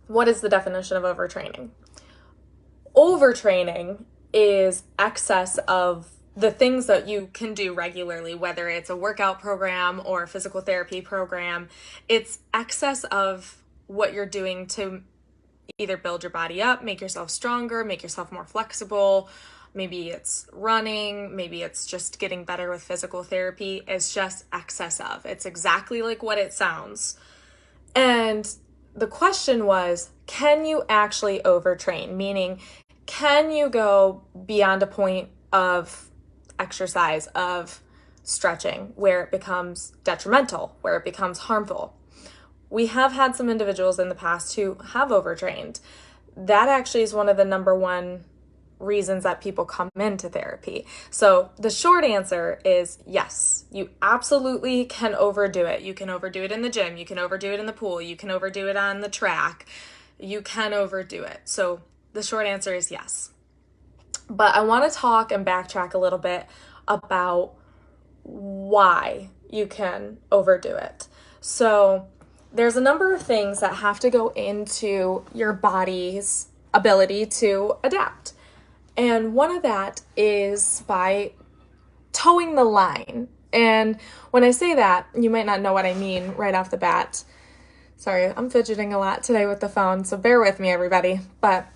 what is the definition of overtraining? Overtraining is excess of the things that you can do regularly, whether it's a workout program or a physical therapy program. It's excess of what you're doing to either build your body up, make yourself stronger, make yourself more flexible. Maybe it's running, maybe it's just getting better with physical therapy. It's just excess of. It's exactly like what it sounds. And the question was, can you actually overtrain? Meaning, can you go beyond a point of exercise, of stretching, where it becomes detrimental, where it becomes harmful? We have had some individuals in the past who have overtrained. That actually is one of the number one reasons that people come into therapy. So the short answer is yes, you absolutely can overdo it. You can overdo it in the gym. You can overdo it in the pool. You can overdo it on the track. You can overdo it. So the short answer is yes. But I want to talk and backtrack a little bit about why you can overdo it. So there's a number of things that have to go into your body's ability to adapt. And one of that is by towing the line. And when I say that, you might not know what I mean right off the bat. Sorry, I'm fidgeting a lot today with the phone, so bear with me, everybody. But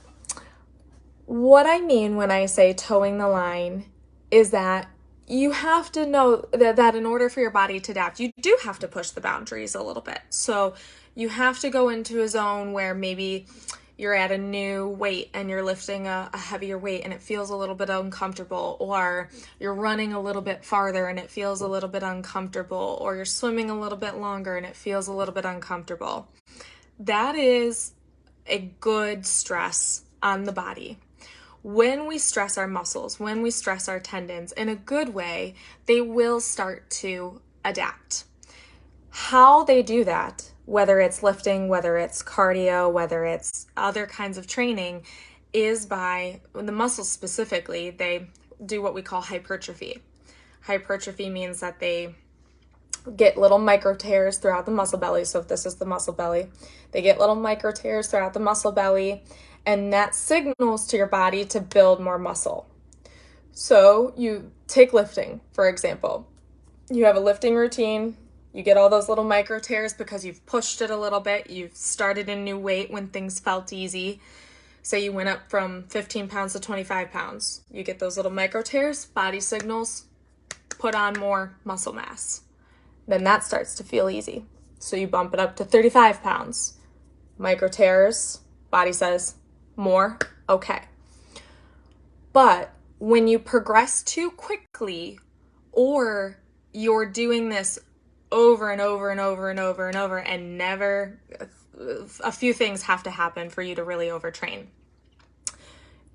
what I mean when I say towing the line is that you have to know that in order for your body to adapt, you do have to push the boundaries a little bit. So you have to go into a zone where maybe you're at a new weight and you're lifting a heavier weight and it feels a little bit uncomfortable, or you're running a little bit farther and it feels a little bit uncomfortable, or you're swimming a little bit longer and it feels a little bit uncomfortable. That is a good stress on the body. When we stress our muscles, when we stress our tendons in a good way, they will start to adapt. How they do that, whether it's lifting, whether it's cardio, whether it's other kinds of training, is by the muscles specifically. They do what we call hypertrophy. Hypertrophy means that they get little micro tears throughout the muscle belly. So if this is the muscle belly, they get little micro tears throughout the muscle belly, and that signals to your body to build more muscle. So you take lifting, for example. You have a lifting routine. You get all those little micro tears because you've pushed it a little bit. You've started a new weight when things felt easy. Say you went up from 15 pounds to 25 pounds. You get those little micro tears, body signals, put on more muscle mass. Then that starts to feel easy. So you bump it up to 35 pounds. Micro tears, body says, more, okay. But when you progress too quickly, or you're doing this over and over and over and over and over, and never, a few things have to happen for you to really overtrain.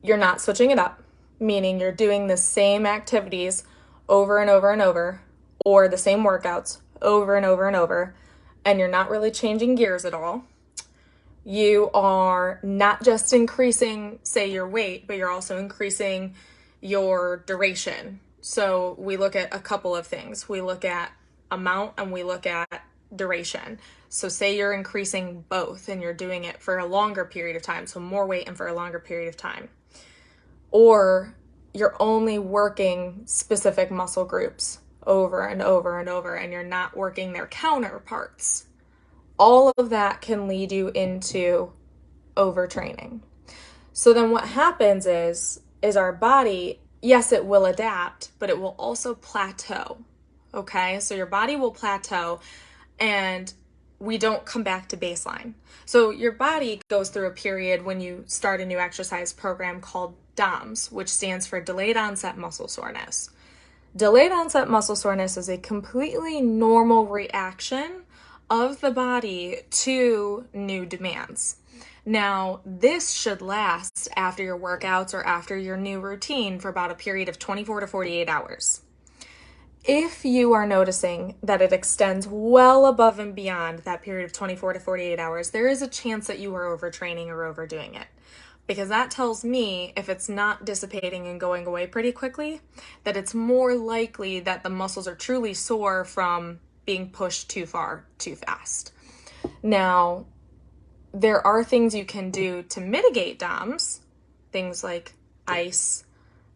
You're not switching it up, meaning you're doing the same activities over and over and over, or the same workouts over and over and over, and you're not really changing gears at all. You are not just increasing, say, your weight, but you're also increasing your duration. So we look at a couple of things. We look at amount and we look at duration. So say you're increasing both and you're doing it for a longer period of time, so more weight and for a longer period of time. Or you're only working specific muscle groups over and over and over, and you're not working their counterparts. All of that can lead you into overtraining. So then what happens is our body, yes, it will adapt, but it will also plateau. Okay, so your body will plateau and we don't come back to baseline. So your body goes through a period when you start a new exercise program called DOMS, which stands for delayed onset muscle soreness. Delayed onset muscle soreness is a completely normal reaction of the body to new demands. Now, this should last after your workouts or after your new routine for about a period of 24 to 48 hours. If you are noticing that it extends well above and beyond that period of 24 to 48 hours, there is a chance that you are overtraining or overdoing it. Because that tells me, if it's not dissipating and going away pretty quickly, that it's more likely that the muscles are truly sore from being pushed too far, too fast. Now, there are things you can do to mitigate DOMS, things like ice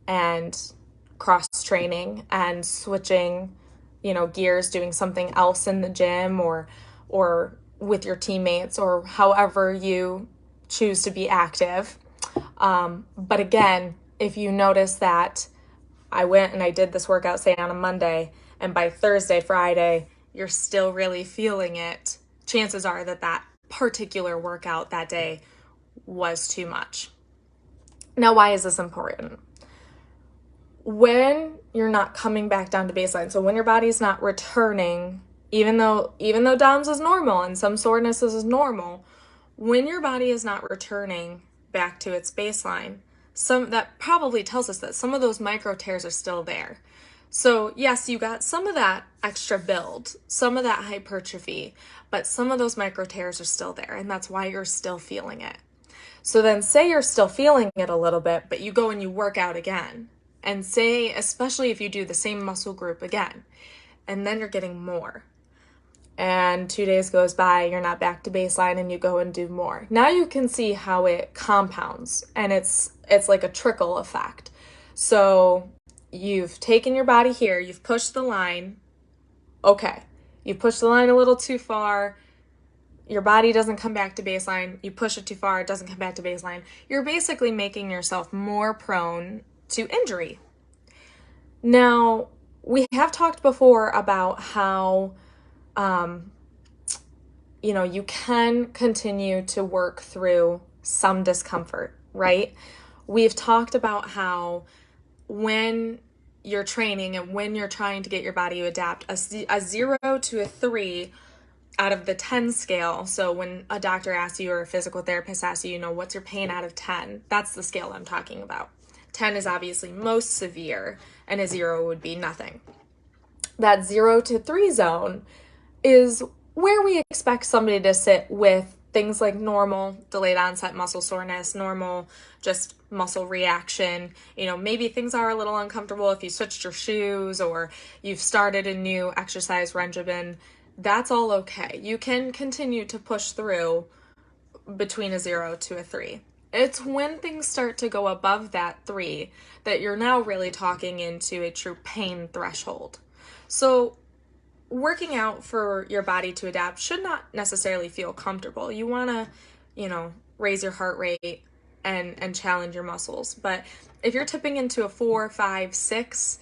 and cross training and switching, gears, doing something else in the gym or with your teammates or however you choose to be active. But again, if you notice that I went and I did this workout, say on a Monday, and by Thursday, Friday, you're still really feeling it, chances are that particular workout that day was too much. Now, why is this important? When you're not coming back down to baseline, so when your body's not returning, even though DOMS is normal and some soreness is normal, when your body is not returning back to its baseline, that probably tells us that some of those micro tears are still there. So yes, you got some of that extra build, some of that hypertrophy, but some of those micro tears are still there, and that's why you're still feeling it. So then say you're still feeling it a little bit, but you go and you work out again, and say, especially if you do the same muscle group again, and then you're getting more. And 2 days goes by, you're not back to baseline, and you go and do more. Now you can see how it compounds, and it's like a trickle effect. So you've taken your body here, you've pushed the line. Okay, you push the line a little too far, your body doesn't come back to baseline. You push it too far, it doesn't come back to baseline. You're basically making yourself more prone to injury. Now, we have talked before about how you can continue to work through some discomfort, right? We've talked about how when you're training and when you're trying to get your body to adapt, a 0 to a 3 out of the 10 scale. So when a doctor asks you or a physical therapist asks you, what's your pain out of 10? That's the scale I'm talking about. 10 is obviously most severe, and a 0 would be nothing. That 0 to 3 zone is where we expect somebody to sit with things like normal delayed onset muscle soreness, normal just muscle reaction. Maybe things are a little uncomfortable if you switched your shoes or you've started a new exercise regimen. That's all okay. You can continue to push through between a 0 to a 3. It's when things start to go above that 3 that you're now really talking into a true pain threshold. So working out for your body to adapt should not necessarily feel comfortable. You want to, raise your heart rate and challenge your muscles. But if you're tipping into a 4, 5, 6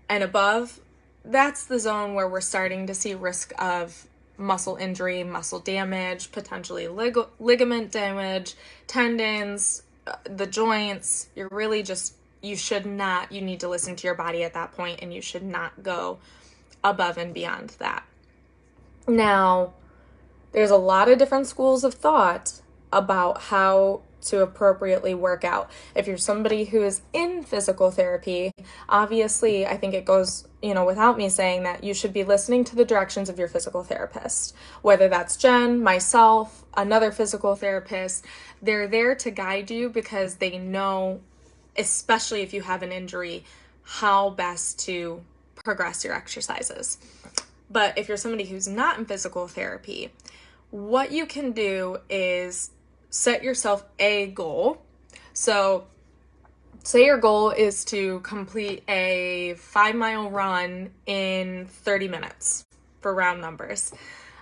and above, that's the zone where we're starting to see risk of muscle injury, muscle damage, potentially ligament damage, tendons, the joints. You need to listen to your body at that point, and you should not go above and beyond that. Now, there's a lot of different schools of thought about how to appropriately work out. If you're somebody who is in physical therapy, obviously, I think it goes, without me saying that you should be listening to the directions of your physical therapist, whether that's Jen, myself, another physical therapist. They're there to guide you because they know, especially if you have an injury, how best to progress your exercises. But if you're somebody who's not in physical therapy, what you can do is set yourself a goal. So say your goal is to complete a 5-mile run in 30 minutes for round numbers.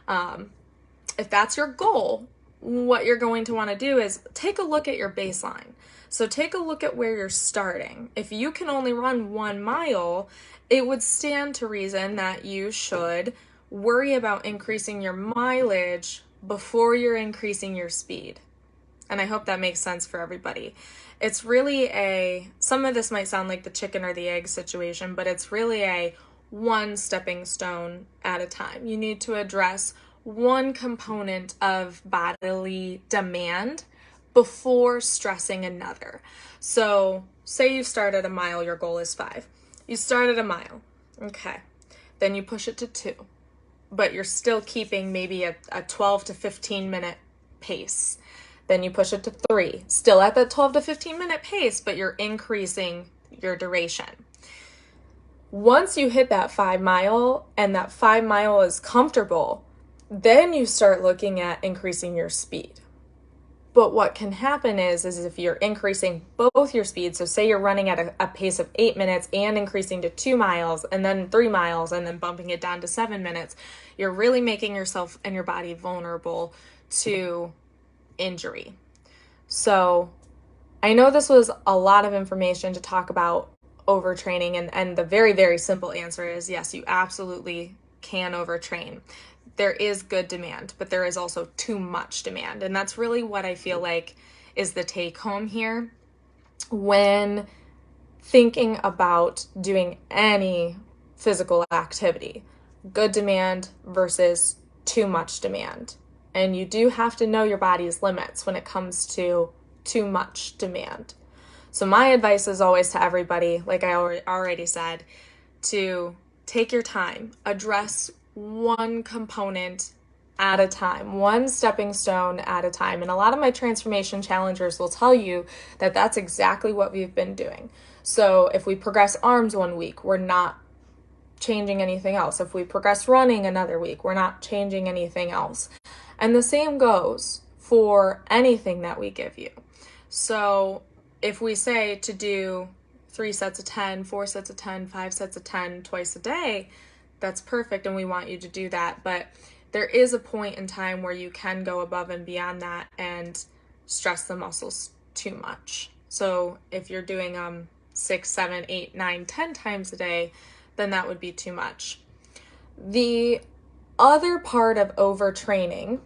If that's your goal, what you're going to want to do is take a look at your baseline. So take a look at where you're starting. If you can only run 1 mile, it would stand to reason that you should worry about increasing your mileage before you're increasing your speed. And I hope that makes sense for everybody. It's really some of this might sound like the chicken or the egg situation, but it's really a one stepping stone at a time. You need to address one component of bodily demand before stressing another. So say you start at a mile, your goal is 5. You start at a mile, okay. Then you push it to 2, but you're still keeping maybe a 12 to 15 minute pace. Then you push it to 3, still at that 12 to 15 minute pace, but you're increasing your duration. Once you hit that 5 mile and that 5 mile is comfortable, then you start looking at increasing your speed. But what can happen is if you're increasing both your speeds, so say you're running at a pace of 8 minutes and increasing to 2 miles and then 3 miles and then bumping it down to 7 minutes, you're really making yourself and your body vulnerable to injury. So I know this was a lot of information to talk about overtraining, and the very, very simple answer is yes, you absolutely can overtrain. There is good demand, but there is also too much demand. And that's really what I feel like is the take home here when thinking about doing any physical activity. Good demand versus too much demand. And you do have to know your body's limits when it comes to too much demand. So my advice is always to everybody, like I already said, to take your time, address one component at a time, one stepping stone at a time. And a lot of my transformation challengers will tell you that that's exactly what we've been doing. So if we progress arms one week, we're not changing anything else. If we progress running another week, we're not changing anything else. And the same goes for anything that we give you. So if we say to do 3 sets of 10, 4 sets of 10, 5 sets of 10 twice a day, that's perfect and we want you to do that. But there is a point in time where you can go above and beyond that and stress the muscles too much. So if you're doing 6, 7, 8, 9, 10 times a day, then that would be too much. The other part of overtraining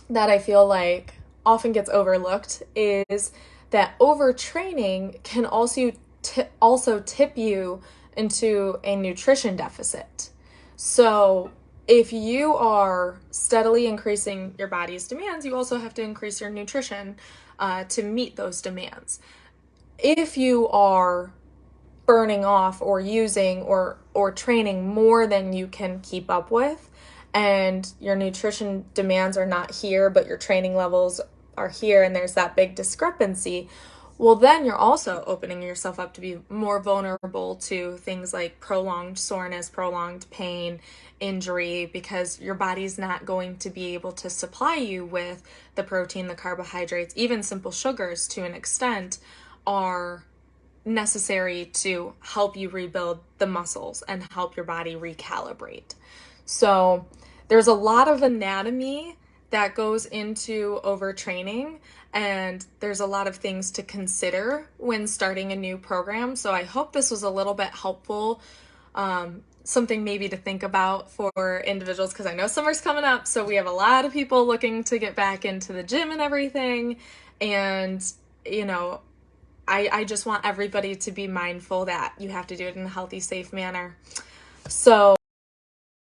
that I feel like often gets overlooked is that overtraining can also tip you into a nutrition deficit. So if you are steadily increasing your body's demands, you also have to increase your nutrition to meet those demands. If you are burning off or using or training more than you can keep up with, and your nutrition demands are not here, but your training levels are here, and there's that big discrepancy, well, then you're also opening yourself up to be more vulnerable to things like prolonged soreness, prolonged pain, injury, because your body's not going to be able to supply you with the protein, the carbohydrates, even simple sugars to an extent are necessary to help you rebuild the muscles and help your body recalibrate. So there's a lot of anatomy that goes into overtraining, and there's a lot of things to consider when starting a new program. So I hope this was a little bit helpful, something maybe to think about for individuals, because I know summer's coming up, so we have a lot of people looking to get back into the gym and everything. And, you know, I just want everybody to be mindful that you have to do it in a healthy, safe manner. So